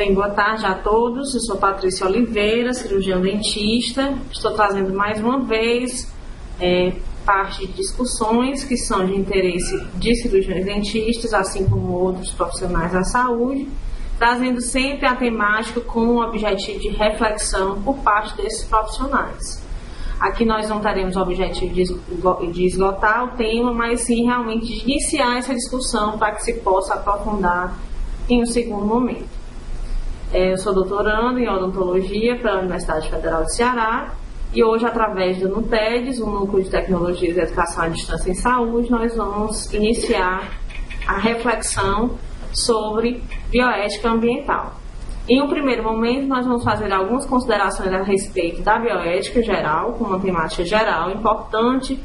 Bem, boa tarde a todos. Eu sou Patrícia Oliveira, cirurgião dentista. Estou trazendo mais uma vez parte de discussões que são de interesse de cirurgiões dentistas, assim como outros profissionais da saúde, trazendo sempre a temática com o objetivo de reflexão por parte desses profissionais. Aqui nós não teremos o objetivo de esgotar o tema, mas sim realmente de iniciar essa discussão para que se possa aprofundar em um segundo momento. Eu sou doutoranda em odontologia pela Universidade Federal de Ceará e hoje, através do NUTEDS, o Núcleo de Tecnologias e Educação à Distância em Saúde, nós vamos iniciar a reflexão sobre bioética ambiental. Em um primeiro momento, nós vamos fazer algumas considerações a respeito da bioética geral, como uma temática geral, importante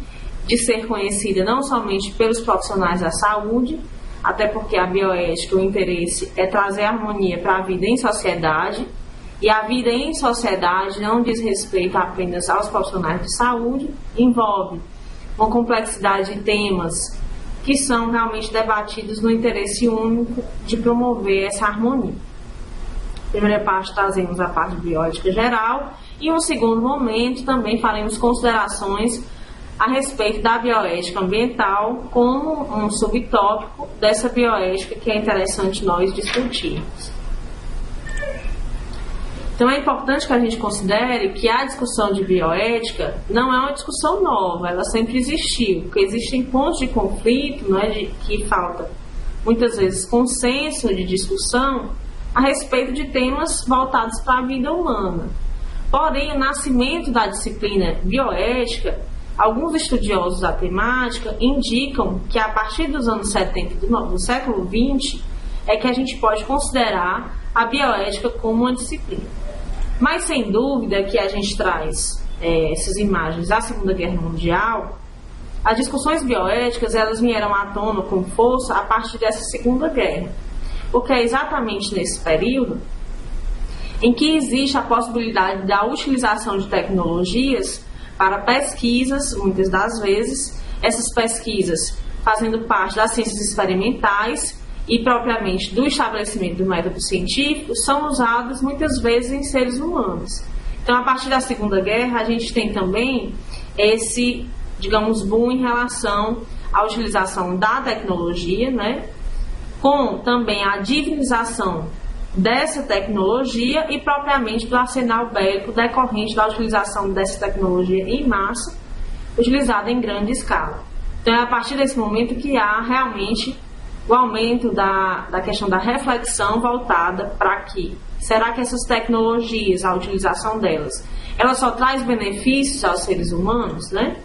de ser conhecida não somente pelos profissionais da saúde, até porque a bioética, o interesse é trazer harmonia para a vida em sociedade, e a vida em sociedade não diz respeito apenas aos profissionais de saúde, envolve uma complexidade de temas que são realmente debatidos no interesse único de promover essa harmonia. Primeira parte, trazemos a parte de bioética geral, e em um segundo momento também faremos considerações a respeito da bioética ambiental como um subtópico dessa bioética que é interessante nós discutirmos. Então é importante que a gente considere que a discussão de bioética não é uma discussão nova, ela sempre existiu, porque existem pontos de conflito, não é, que falta muitas vezes consenso de discussão a respeito de temas voltados para a vida humana. Porém, o nascimento da disciplina bioética, alguns estudiosos da temática indicam que a partir dos anos 70 do século XX é que a gente pode considerar a bioética como uma disciplina. Mas, sem dúvida, que a gente traz essas imagens da Segunda Guerra Mundial, as discussões bioéticas elas vieram à tona com força a partir dessa Segunda Guerra. Porque é exatamente nesse período em que existe a possibilidade da utilização de tecnologias para pesquisas, muitas das vezes, essas pesquisas fazendo parte das ciências experimentais e propriamente do estabelecimento do método científico, são usadas muitas vezes em seres humanos. Então, a partir da Segunda Guerra, a gente tem também esse, digamos, boom em relação à utilização da tecnologia, né? Com também a divinização dessa tecnologia e propriamente do arsenal bélico decorrente da utilização dessa tecnologia em massa, utilizada em grande escala. Então é a partir desse momento que há realmente o aumento da questão da reflexão voltada para que, será que essas tecnologias, a utilização delas, ela só traz benefícios aos seres humanos, né?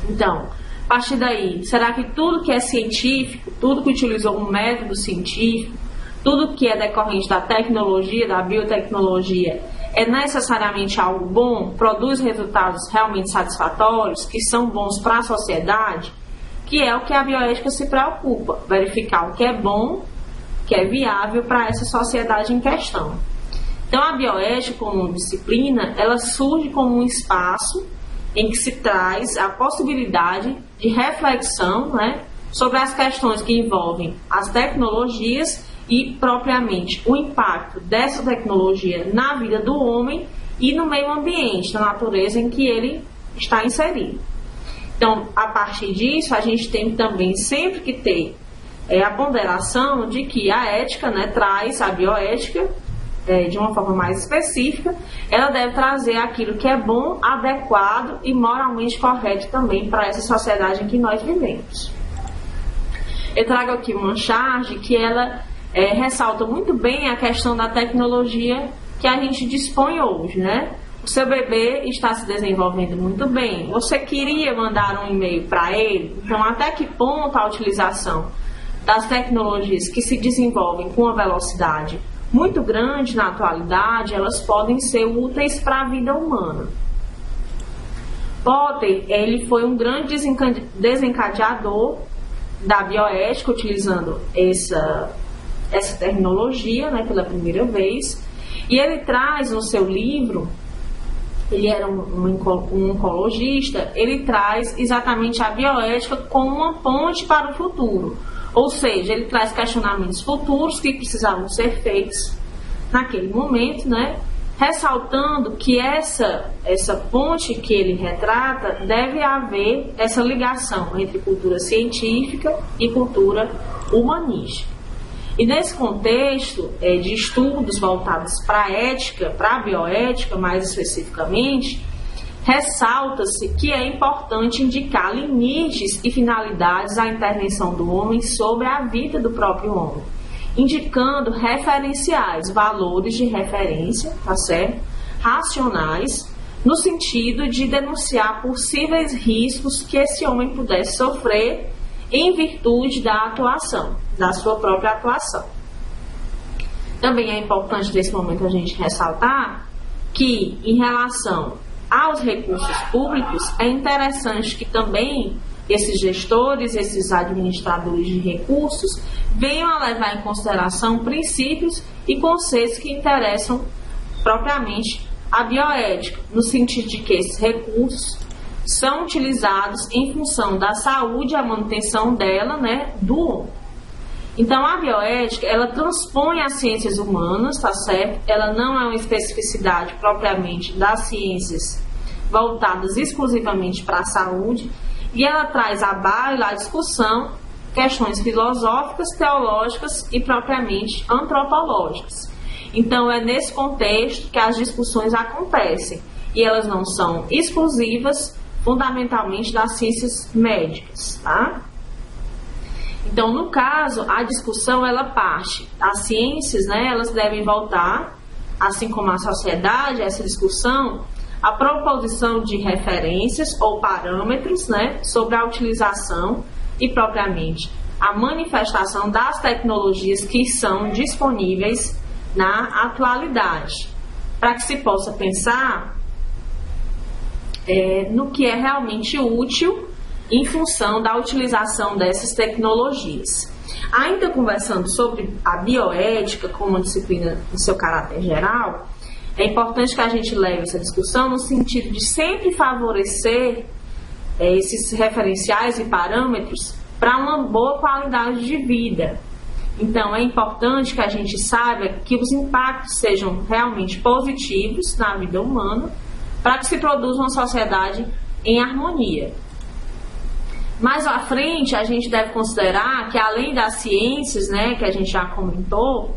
Então, a partir daí, será que tudo que é científico, tudo que utilizou um método científico, tudo que é decorrente da tecnologia, da biotecnologia, é necessariamente algo bom, produz resultados realmente satisfatórios, que são bons para a sociedade, que é o que a bioética se preocupa, verificar o que é bom, que é viável para essa sociedade em questão. Então, a bioética como disciplina, ela surge como um espaço em que se traz a possibilidade de reflexão, né, sobre as questões que envolvem as tecnologias e, propriamente, o impacto dessa tecnologia na vida do homem e no meio ambiente, na natureza em que ele está inserido. Então, a partir disso, a gente tem também sempre que ter a ponderação de que a ética, né, traz a bioética, de uma forma mais específica, ela deve trazer aquilo que é bom, adequado e moralmente correto também para essa sociedade em que nós vivemos. Eu trago aqui uma charge que ela ressalta muito bem a questão da tecnologia que a gente dispõe hoje, né? O seu bebê está se desenvolvendo muito bem. Você queria mandar um e-mail para ele? Então, até que ponto a utilização das tecnologias que se desenvolvem com uma velocidade muito grande na atualidade, elas podem ser úteis para a vida humana. Potter, ele foi um grande desencadeador da bioética, utilizando essa tecnologia, né, pela primeira vez, e ele traz no seu livro, ele era um oncologista, ele traz exatamente a bioética como uma ponte para o futuro. Ou seja, ele traz questionamentos futuros que precisavam ser feitos naquele momento, né, ressaltando que essa ponte que ele retrata deve haver essa ligação entre cultura científica e cultura humanística. E nesse contexto de estudos voltados para a ética, para a bioética mais especificamente, ressalta-se que é importante indicar limites e finalidades à intervenção do homem sobre a vida do próprio homem, indicando referenciais, valores de referência, tá certo? Racionais, no sentido de denunciar possíveis riscos que esse homem pudesse sofrer em virtude da atuação, da sua própria atuação. Também é importante nesse momento a gente ressaltar que, em relação aos recursos públicos, é interessante que também esses gestores, esses administradores de recursos, venham a levar em consideração princípios e conceitos que interessam propriamente a bioética, no sentido de que esses recursos são utilizados em função da saúde e a manutenção dela, né, do homem. Então, a bioética, ela transpõe as ciências humanas, tá certo? Ela não é uma especificidade propriamente das ciências voltadas exclusivamente para a saúde, e ela traz à baila a discussão questões filosóficas, teológicas e propriamente antropológicas. Então, é nesse contexto que as discussões acontecem, e elas não são exclusivas, fundamentalmente, das ciências médicas, tá? Então, no caso, a discussão, ela parte. As ciências, né, elas devem voltar, assim como a sociedade, essa discussão, a proposição de referências ou parâmetros, né, sobre a utilização e, propriamente, a manifestação das tecnologias que são disponíveis na atualidade, para que se possa pensar no que é realmente útil em função da utilização dessas tecnologias. Ainda conversando sobre a bioética como uma disciplina em seu caráter geral, é importante que a gente leve essa discussão no sentido de sempre favorecer esses referenciais e parâmetros para uma boa qualidade de vida. Então, é importante que a gente saiba que os impactos sejam realmente positivos na vida humana para que se produza uma sociedade em harmonia. Mais à frente, a gente deve considerar que, além das ciências, né, que a gente já comentou,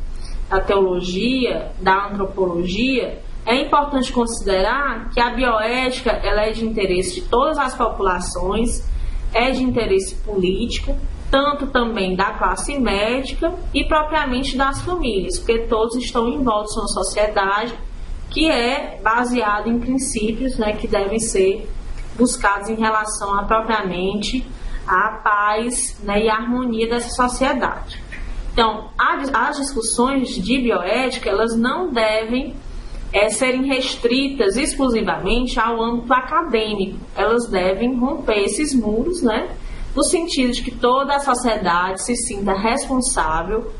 da teologia, da antropologia, é importante considerar que a bioética ela é de interesse de todas as populações, é de interesse político, tanto também da classe médica e propriamente das famílias, porque todos estão envoltos numa sociedade que é baseada em princípios, né, que devem ser buscados em relação a propriamente a paz, né, e a harmonia dessa sociedade. Então, as discussões de bioética, elas não devem serem restritas exclusivamente ao âmbito acadêmico. Elas devem romper esses muros, né, no sentido de que toda a sociedade se sinta responsável,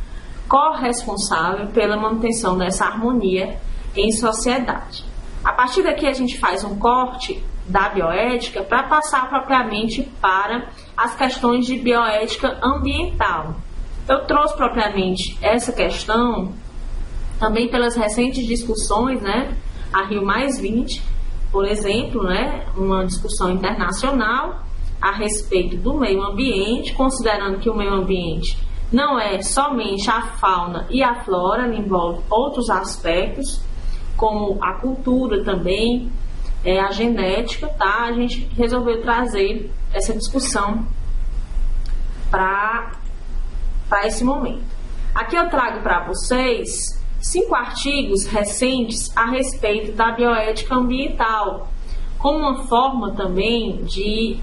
corresponsável pela manutenção dessa harmonia em sociedade. A partir daqui a gente faz um corte da bioética para passar propriamente para as questões de bioética ambiental. Eu trouxe propriamente essa questão também pelas recentes discussões, né, a Rio+20, por exemplo, né, uma discussão internacional a respeito do meio ambiente, considerando que o meio ambiente não é somente a fauna e a flora, ele envolve outros aspectos, como a cultura também, a genética, tá? A gente resolveu trazer essa discussão para esse momento. Aqui eu trago para vocês 5 artigos recentes a respeito da bioética ambiental, como uma forma também de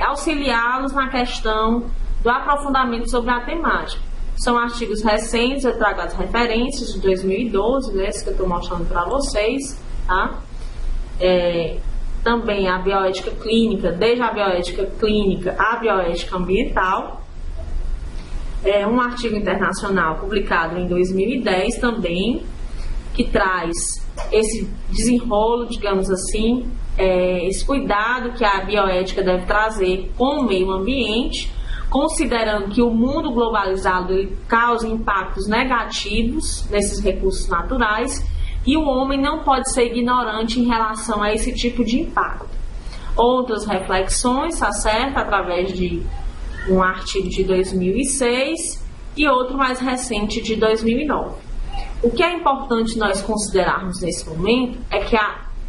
auxiliá-los na questão do aprofundamento sobre a temática. São artigos recentes, eu trago as referências de 2012, né, esse que eu estou mostrando para vocês, tá? Também a bioética clínica, desde a bioética clínica à bioética ambiental. Um artigo internacional publicado em 2010 também, que traz esse desenrolo, digamos assim, esse cuidado que a bioética deve trazer com o meio ambiente, considerando que o mundo globalizado ele causa impactos negativos nesses recursos naturais e o homem não pode ser ignorante em relação a esse tipo de impacto. Outras reflexões, tá certo? Através de um artigo de 2006 e outro mais recente de 2009. O que é importante nós considerarmos nesse momento é que,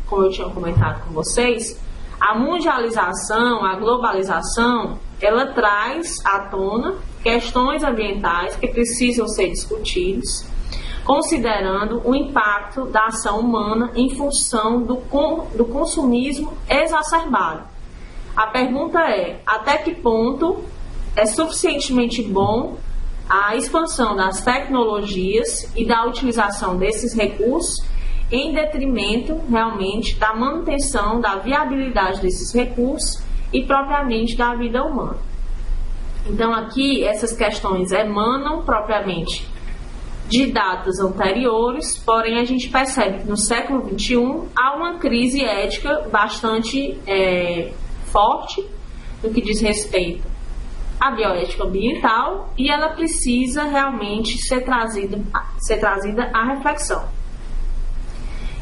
como eu tinha comentado com vocês, a mundialização, a globalização, ela traz à tona questões ambientais que precisam ser discutidas, considerando o impacto da ação humana em função do consumismo exacerbado. A pergunta é, até que ponto é suficientemente bom a expansão das tecnologias e da utilização desses recursos em detrimento, realmente, da manutenção da viabilidade desses recursos e propriamente da vida humana. Então aqui essas questões emanam propriamente de datas anteriores, porém a gente percebe que no século XXI há uma crise ética bastante forte no que diz respeito à bioética ambiental e ela precisa realmente ser trazida à reflexão.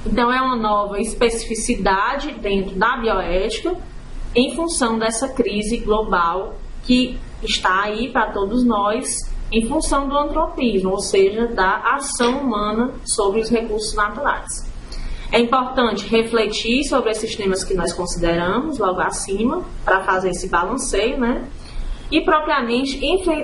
Então é uma nova especificidade dentro da bioética em função dessa crise global que está aí para todos nós em função do antropismo, ou seja, da ação humana sobre os recursos naturais. É importante refletir sobre esses temas que nós consideramos logo acima, para fazer esse balanceio, né? E propriamente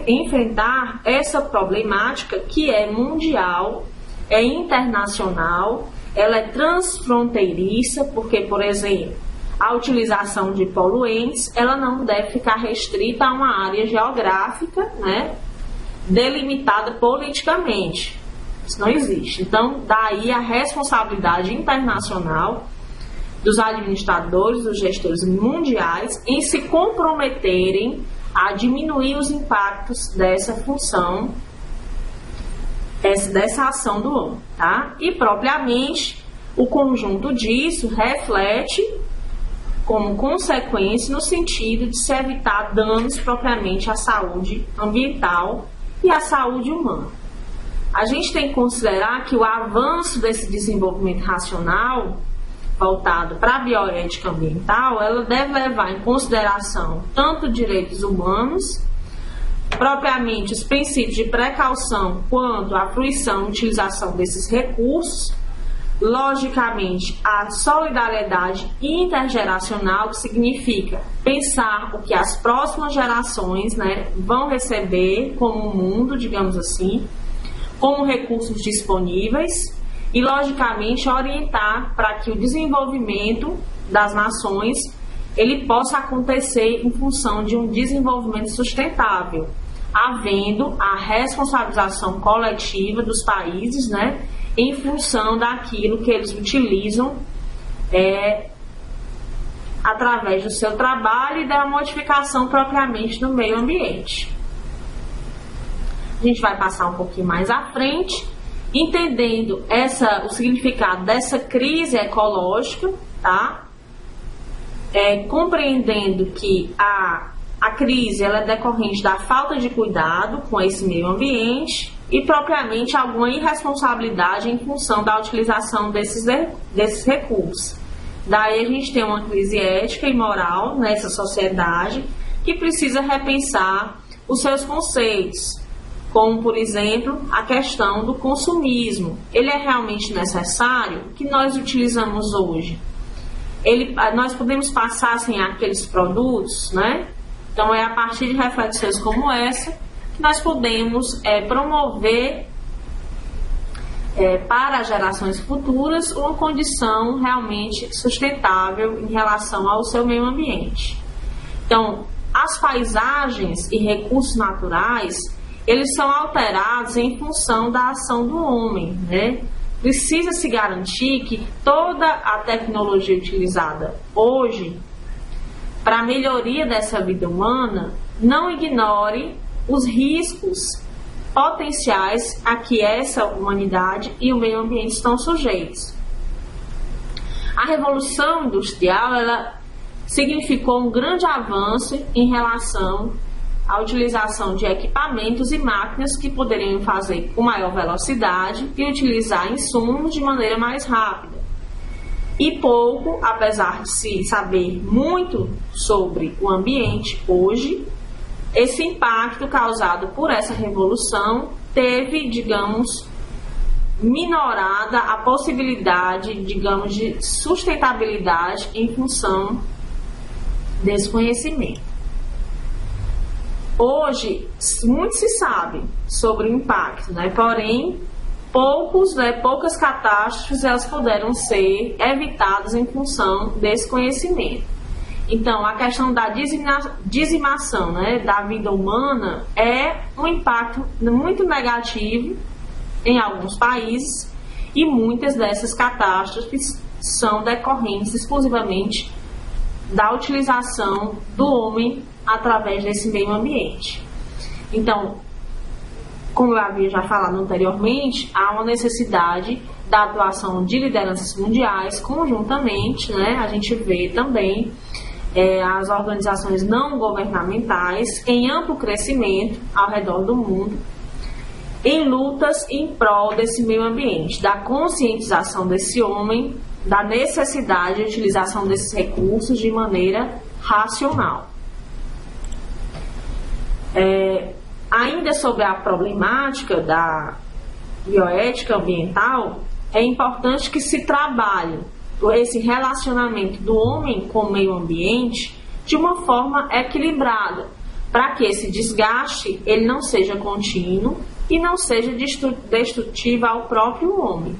enfrentar essa problemática que é mundial, é internacional, ela é transfronteiriça, porque, por exemplo, a utilização de poluentes, ela não deve ficar restrita a uma área geográfica, né, delimitada politicamente. Isso não existe. Então, daí a responsabilidade internacional dos administradores, dos gestores mundiais, em se comprometerem a diminuir os impactos dessa função, dessa ação do homem, tá? E propriamente o conjunto disso reflete como consequência no sentido de se evitar danos propriamente à saúde ambiental e à saúde humana. A gente tem que considerar que o avanço desse desenvolvimento racional voltado para a bioética ambiental, ela deve levar em consideração tanto direitos humanos, propriamente os princípios de precaução, quanto a fruição e utilização desses recursos, logicamente a solidariedade intergeracional, que significa pensar o que as próximas gerações, né, vão receber como um mundo, digamos assim, como recursos disponíveis e, logicamente, orientar para que o desenvolvimento das nações ele possa acontecer em função de um desenvolvimento sustentável, havendo a responsabilização coletiva dos países, né, em função daquilo que eles utilizam através do seu trabalho e da modificação propriamente do meio ambiente. A gente vai passar um pouquinho mais à frente, entendendo o significado dessa crise ecológica, tá? Compreendendo que a crise ela é decorrente da falta de cuidado com esse meio ambiente e propriamente alguma irresponsabilidade em função da utilização desses recursos. Daí a gente tem uma crise ética e moral nessa sociedade que precisa repensar os seus conceitos, como, por exemplo, a questão do consumismo. Ele é realmente necessário? O que nós utilizamos hoje? Nós podemos passar sem aqueles produtos, né? Então, é a partir de reflexões como essa que nós podemos promover para as gerações futuras uma condição realmente sustentável em relação ao seu meio ambiente. Então, as paisagens e recursos naturais, eles são alterados em função da ação do homem, né? Precisa se garantir que toda a tecnologia utilizada hoje para a melhoria dessa vida humana não ignore os riscos potenciais a que essa humanidade e o meio ambiente estão sujeitos. A Revolução Industrial ela significou um grande avanço em relação a utilização de equipamentos e máquinas que poderiam fazer com maior velocidade e utilizar insumos de maneira mais rápida. E pouco, apesar de se saber muito sobre o ambiente hoje, esse impacto causado por essa revolução teve, digamos, minorada a possibilidade, digamos, de sustentabilidade em função desse conhecimento. Hoje, muito se sabe sobre o impacto, porém, poucas catástrofes elas puderam ser evitadas em função desse conhecimento. Então, a questão da dizimação da vida humana é um impacto muito negativo em alguns países e muitas dessas catástrofes são decorrentes exclusivamente da utilização do homem através desse meio ambiente. Então, como eu havia já falado anteriormente, há uma necessidade da atuação de lideranças mundiais conjuntamente, a gente vê também as organizações não governamentais em amplo crescimento ao redor do mundo, em lutas em prol desse meio ambiente, da conscientização desse homem, da necessidade de utilização desses recursos de maneira racional. Ainda sobre a problemática da bioética ambiental, é importante que se trabalhe esse relacionamento do homem com o meio ambiente de uma forma equilibrada, para que esse desgaste ele não seja contínuo e não seja destrutivo ao próprio homem,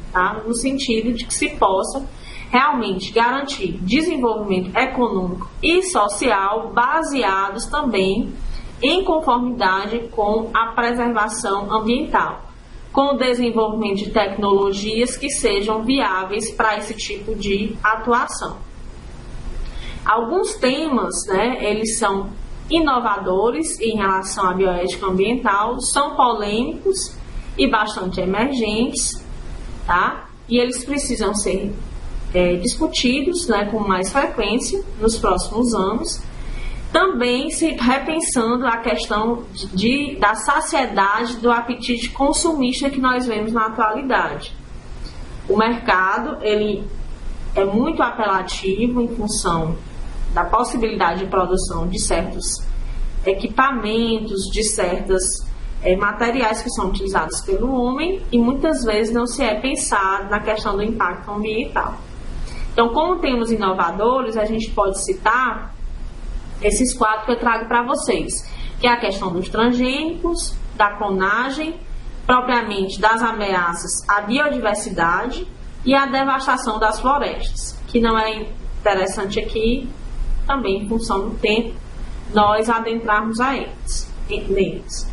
no sentido de que se possa realmente garantir desenvolvimento econômico e social baseados também em conformidade com a preservação ambiental, com o desenvolvimento de tecnologias que sejam viáveis para esse tipo de atuação. Alguns temas, eles são inovadores em relação à bioética ambiental, são polêmicos e bastante emergentes, e eles precisam ser discutidos com mais frequência nos próximos anos. Também se repensando a questão da saciedade do apetite consumista que nós vemos na atualidade. O mercado ele é muito apelativo em função da possibilidade de produção de certos equipamentos, de certos materiais que são utilizados pelo homem e muitas vezes não se é pensado na questão do impacto ambiental. Então, como temos inovadores, a gente pode citar esses 4 que eu trago para vocês, que é a questão dos transgênicos, da clonagem, propriamente das ameaças à biodiversidade e à devastação das florestas, que não é interessante aqui, também em função do tempo, nós adentrarmos neles.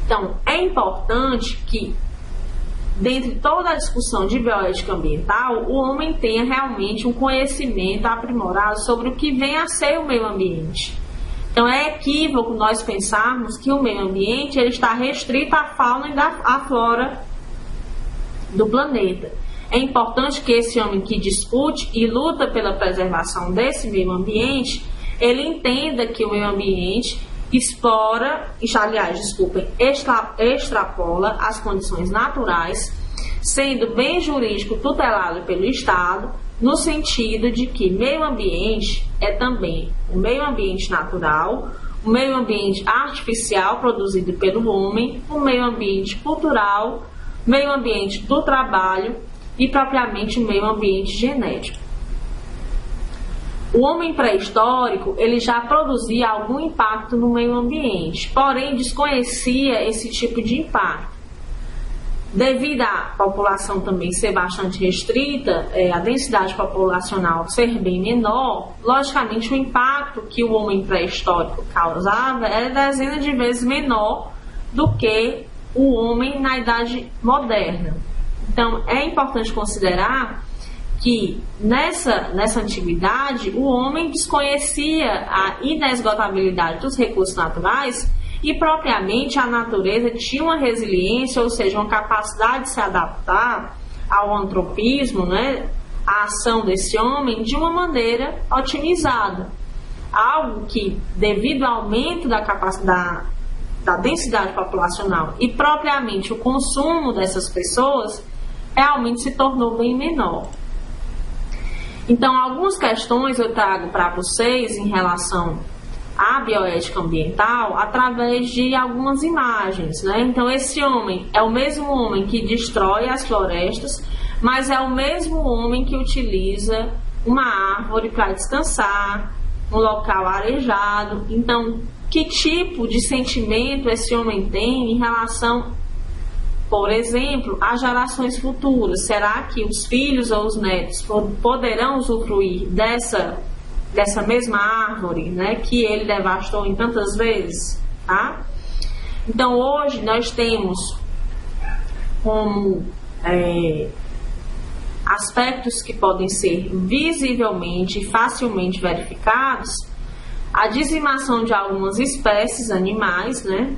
Então, é importante que, dentre toda a discussão de bioética ambiental, o homem tenha realmente um conhecimento aprimorado sobre o que vem a ser o meio ambiente. Então, é equívoco nós pensarmos que o meio ambiente ele está restrito à fauna e à flora do planeta. É importante que esse homem que discute e luta pela preservação desse meio ambiente, ele entenda que o meio ambiente extrapola as condições naturais, sendo bem jurídico tutelado pelo Estado, no sentido de que meio ambiente é também o meio ambiente natural, o meio ambiente artificial produzido pelo homem, o meio ambiente cultural, meio ambiente do trabalho e propriamente o meio ambiente genético. O homem pré-histórico ele já produzia algum impacto no meio ambiente, porém desconhecia esse tipo de impacto. Devido à população também ser bastante restrita, a densidade populacional ser bem menor, logicamente o impacto que o homem pré-histórico causava era dezenas de vezes menor do que o homem na idade moderna. Então é importante considerar que nessa antiguidade o homem desconhecia a inesgotabilidade dos recursos naturais e propriamente a natureza tinha uma resiliência, ou seja, uma capacidade de se adaptar ao antropismo, à ação desse homem de uma maneira otimizada. algo que, devido ao aumento da capacidade da densidade populacional e propriamente o consumo dessas pessoas, realmente se tornou bem menor. Então, algumas questões eu trago para vocês em relação à bioética ambiental através de algumas imagens, né? Então, esse homem é o mesmo homem que destrói as florestas, mas é o mesmo homem que utiliza uma árvore para descansar, um local arejado. Então, que tipo de sentimento esse homem tem em relação, por exemplo, às gerações futuras? Será que os filhos ou os netos poderão usufruir dessa mesma árvore, né, que ele devastou em tantas vezes? Tá? Então, hoje nós temos como aspectos que podem ser visivelmente e facilmente verificados a dizimação de algumas espécies animais, né?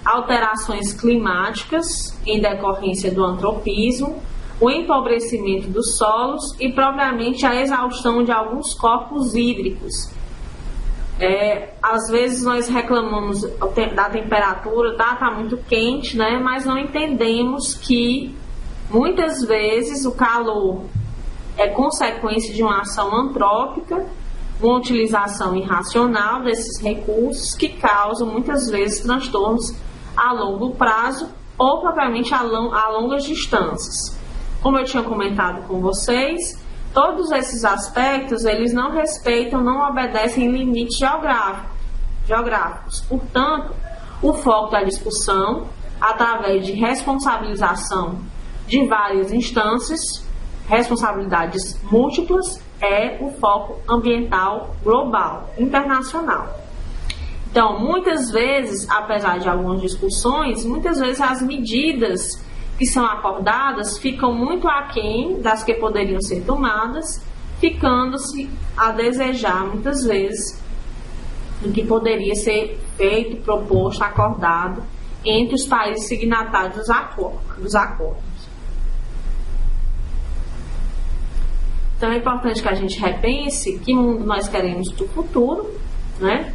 Alterações climáticas em decorrência do antropismo, o empobrecimento dos solos e propriamente a exaustão de alguns corpos hídricos. Às vezes nós reclamamos da temperatura, tá muito quente, né? Mas não entendemos que muitas vezes o calor é consequência de uma ação antrópica, uma utilização irracional desses recursos que causam muitas vezes transtornos a longo prazo ou propriamente a longas distâncias. Como eu tinha comentado com vocês, todos esses aspectos eles não respeitam, não obedecem limites geográficos. Portanto, o foco da discussão, através de responsabilização de várias instâncias, responsabilidades múltiplas, é o foco ambiental global, internacional. Então, muitas vezes, apesar de algumas discussões, muitas vezes as medidas que são acordadas ficam muito aquém das que poderiam ser tomadas, ficando-se a desejar, muitas vezes, do que poderia ser feito, proposto, acordado entre os países signatários dos acordos. Então é importante que a gente repense que mundo nós queremos para o futuro, né?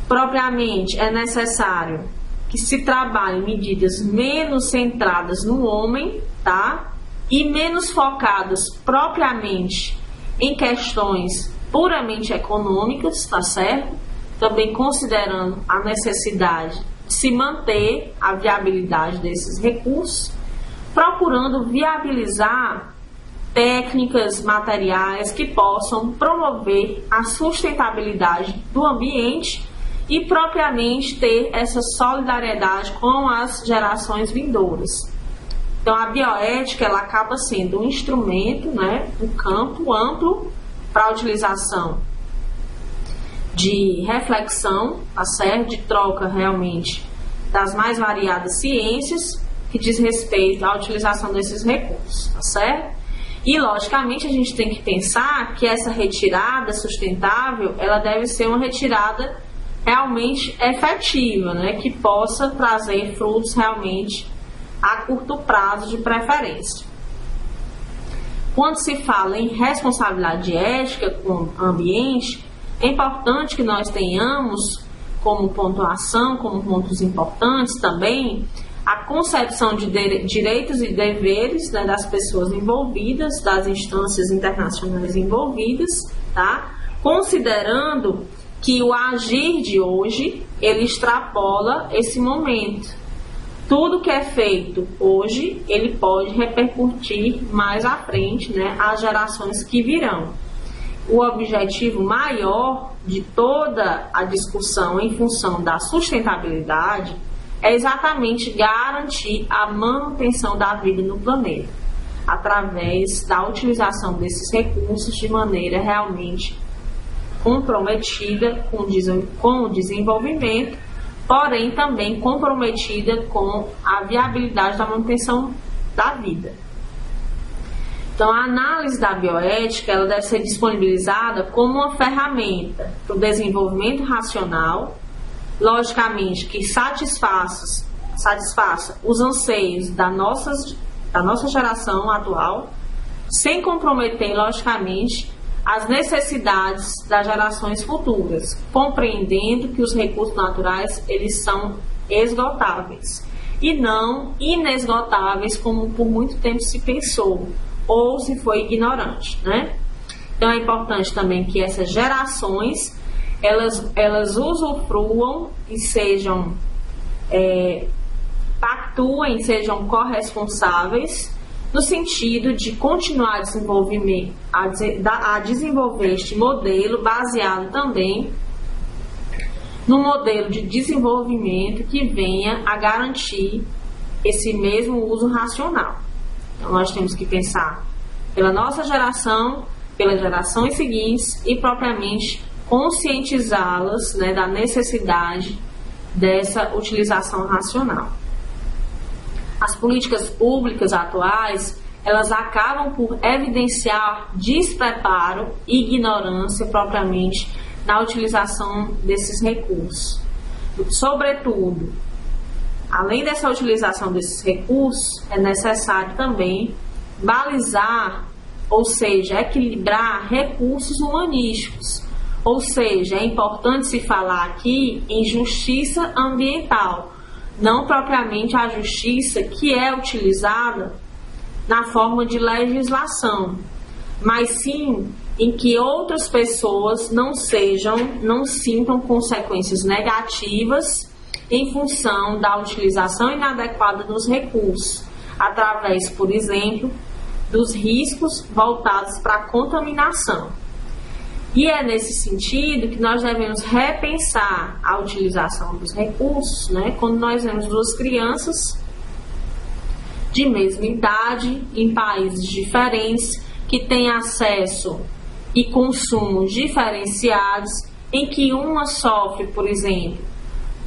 Propriamente é necessário que se trabalhem medidas menos centradas no homem, tá? E menos focadas propriamente em questões puramente econômicas, tá certo? Também considerando a necessidade de se manter a viabilidade desses recursos, procurando viabilizar técnicas, materiais que possam promover a sustentabilidade do ambiente e propriamente ter essa solidariedade com as gerações vindouras. Então a bioética ela acaba sendo um instrumento, né, um campo amplo para a utilização de reflexão, tá certo? De troca realmente das mais variadas ciências que diz respeito à utilização desses recursos, tá certo? E, logicamente, a gente tem que pensar que essa retirada sustentável, ela deve ser uma retirada realmente efetiva, né? Que possa trazer frutos realmente a curto prazo de preferência. Quando se fala em responsabilidade ética com o ambiente, é importante que nós tenhamos como pontuação, como pontos importantes também, a concepção de direitos e deveres, né, das pessoas envolvidas, das instâncias internacionais envolvidas, tá? Considerando que o agir de hoje, ele extrapola esse momento. Tudo que é feito hoje, ele pode repercutir mais à frente, né, às gerações que virão. O objetivo maior de toda a discussão em função da sustentabilidade é exatamente garantir a manutenção da vida no planeta, através da utilização desses recursos de maneira realmente comprometida com o desenvolvimento, porém também comprometida com a viabilidade da manutenção da vida. Então, a análise da bioética ela deve ser disponibilizada como uma ferramenta para o desenvolvimento racional, logicamente que satisfaça os anseios da nossa geração atual, sem comprometer, logicamente, as necessidades das gerações futuras, compreendendo que os recursos naturais eles são esgotáveis e não inesgotáveis como por muito tempo se pensou ou se foi ignorante, né? Então é importante também que essas gerações elas usufruam e sejam pactuem, sejam corresponsáveis no sentido de continuar a desenvolver este modelo baseado também no modelo de desenvolvimento que venha a garantir esse mesmo uso racional. Então nós temos que pensar pela nossa geração, pelas gerações seguintes e propriamente conscientizá-las, né, da necessidade dessa utilização racional. As políticas públicas atuais, elas acabam por evidenciar despreparo e ignorância propriamente na utilização desses recursos. Sobretudo, além dessa utilização desses recursos, é necessário também balizar, ou seja, equilibrar recursos humanísticos. Ou seja, é importante se falar aqui em justiça ambiental, não propriamente a justiça que é utilizada na forma de legislação, mas sim em que outras pessoas não sintam consequências negativas em função da utilização inadequada dos recursos, através, por exemplo, dos riscos voltados para a contaminação. E é nesse sentido que nós devemos repensar a utilização dos recursos, né? Quando nós vemos duas crianças de mesma idade, em países diferentes, que têm acesso e consumos diferenciados, em que uma sofre, por exemplo,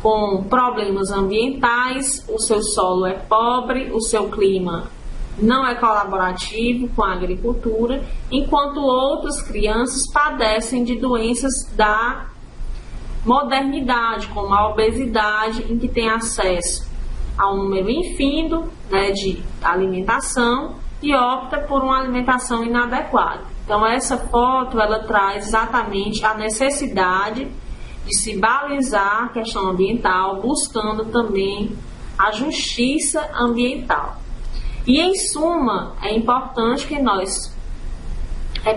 com problemas ambientais, o seu solo é pobre, o seu clima não é colaborativo com a agricultura, enquanto outras crianças padecem de doenças da modernidade, como a obesidade, em que tem acesso a um número infindo, né, de alimentação e opta por uma alimentação inadequada. Então essa foto ela traz exatamente a necessidade de se balizar a questão ambiental, buscando também a justiça ambiental. E, em suma, é importante que nós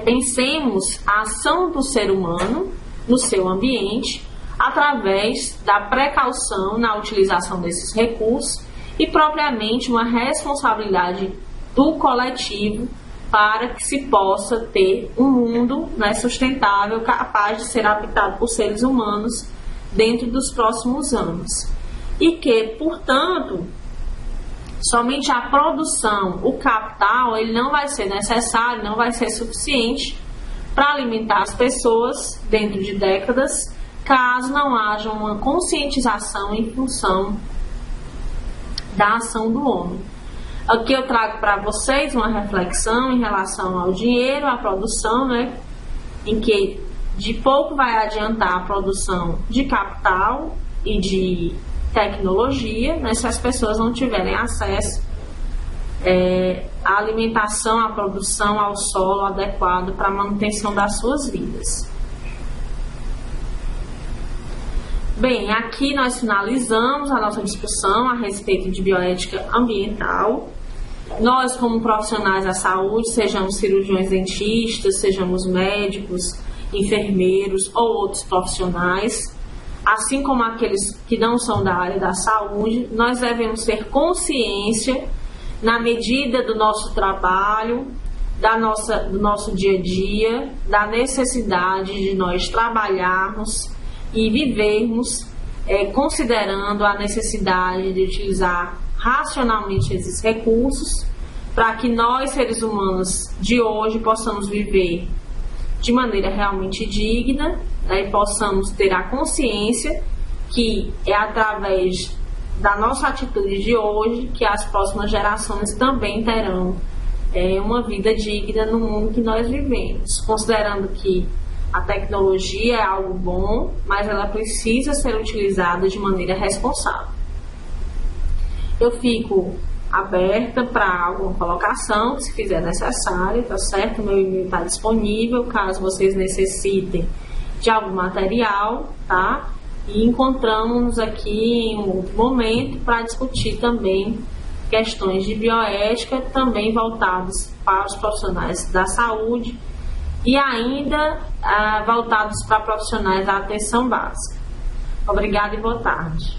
pensemos a ação do ser humano no seu ambiente através da precaução na utilização desses recursos e, propriamente, uma responsabilidade do coletivo para que se possa ter um mundo, né, sustentável, capaz de ser habitado por seres humanos dentro dos próximos anos. E que, portanto, somente a produção, o capital, ele não vai ser necessário, não vai ser suficiente para alimentar as pessoas dentro de décadas, caso não haja uma conscientização em função da ação do homem. Aqui eu trago para vocês uma reflexão em relação ao dinheiro, à produção, né, em que de pouco vai adiantar a produção de capital e de tecnologia, né, se as pessoas não tiverem acesso à alimentação, à produção, ao solo adequado para a manutenção das suas vidas. Bem, aqui nós finalizamos a nossa discussão a respeito de bioética ambiental. Nós, como profissionais da saúde, sejamos cirurgiões dentistas, sejamos médicos, enfermeiros ou outros profissionais, assim como aqueles que não são da área da saúde, nós devemos ter consciência, na medida do nosso trabalho, do nosso dia a dia, da necessidade de nós trabalharmos e vivermos considerando a necessidade de utilizar racionalmente esses recursos, para que nós, seres humanos de hoje, possamos viver de maneira realmente digna, né, e possamos ter a consciência que é através da nossa atitude de hoje que as próximas gerações também terão uma vida digna no mundo que nós vivemos, considerando que a tecnologia é algo bom, mas ela precisa ser utilizada de maneira responsável. Eu fico aberta para alguma colocação, se fizer necessário, tá certo? Meu e-mail está disponível, caso vocês necessitem de algum material, tá? E encontramos aqui em um outro momento para discutir também questões de bioética, também voltadas para os profissionais da saúde e ainda voltados para profissionais da atenção básica. Obrigada e boa tarde.